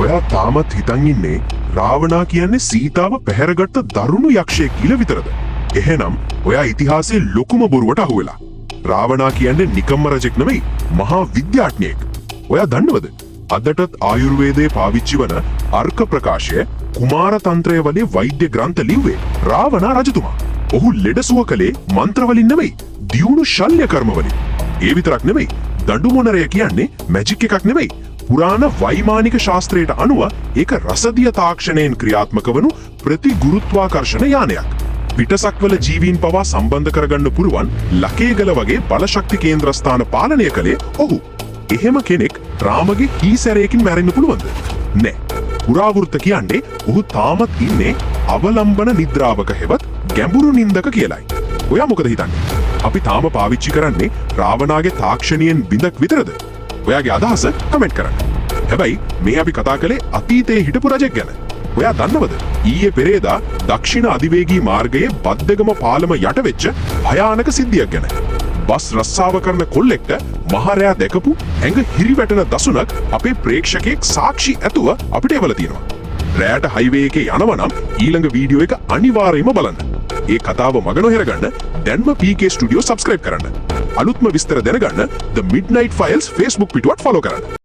ඔයා තාමත් හිතන් ඉන්නේ රාවණා කියන්නේ සීතාව පැහැරගත්ත දරුණු යක්ෂයෙක් කියලා විතරද? එහෙනම් ඔයා ඉතිහාසයේ ලොකුම බොරුවට අහු වෙලා. රාවණා කියන්නේ නිකම්ම රජෙක් නෙමෙයි, මහා විද්‍යාඥයෙක්. ඔයා දන්නවද? අදටත් ආයුර්වේදයේ පාවිච්චි වන අර්ක ප්‍රකාශය කුමාර තන්ත්‍රය වගේ වෛද්‍ය ග්‍රන්ථ ලිව්වේ රාවණා රජතුමා. ඔහු ලෙඩ සුව කළේ මන්ත්‍ර වලින් නෙමෙයි, දියුණු ශල්‍ය කර්ම වලින්. ඒ විතරක් නෙමෙයි, දඬු මොනරය කියන්නේ මැජික් එකක් නෙමෙයි. පුරාණ වෛමානික ශාස්ත්‍රයට අනුව ඒක රසදිය තාක්ෂණයෙන් ක්‍රියාත්මක වනු ප්‍රතිගුරුත්වාකර්ෂණ යානයක්. පිටසක්වල ජීවීන් පවා සම්බන්ධ කරගන්න පුරුවන් ලකේගල වගේ බලශක්ති කේන්ද්‍රස්ථාන පාලනය කළේ ඔහු. එහෙම කෙනෙක් රාමගේ කීසැරයකින් මැරෙන්න පුළුවන්ද? නෑ. පුරාවෘත්ත කියන්නේ ඔහු තාමත් ඉන්නේ අවලම්බන නිද්‍රාවක හෙවත් ගැඹුරු නින්දක කියලයි. ඔයා මොකද හිතන්නේ? අපි තාම පාවිච්චි කරන්නේ රාවණාගේ තාක්ෂණයෙන් බිඳක් විතරද? ඔයාගේ අදහස කමෙන්ට් කරන්න. හැබැයි මේ අපි කතා කළේ අතීතයේ හිටපු රජෙක් ගැන. ඔයා දන්නවද? ඊයේ පෙරේදා දක්ෂිණ අධිවේගී මාර්ගයේ බද්දගම පාලම යට වෙච්ච භයානක සිද්ධියක් ගැන. බස් රස්සාව කරන කොල්ලෙක්ට මහරයා දැකපු ඇඟ හිරිවැටෙන දසුනක් අපේ ප්‍රේක්ෂකයෙක් සාක්ෂි ඇතුව අපිට එවලා තියෙනවා. රෑට හයිවේ එකේ යනවා නම් ඊළඟ වීඩියෝ එක අනිවාර්යයෙන්ම බලන්න. ඒ කතාව මග නොහෙර ගන්න දැන්ම PK Studio subscribe කරන්න. අලුත්ම විස්තර දැනගන්න The Midnight Files Facebook පිටුවත් follow කරන්න.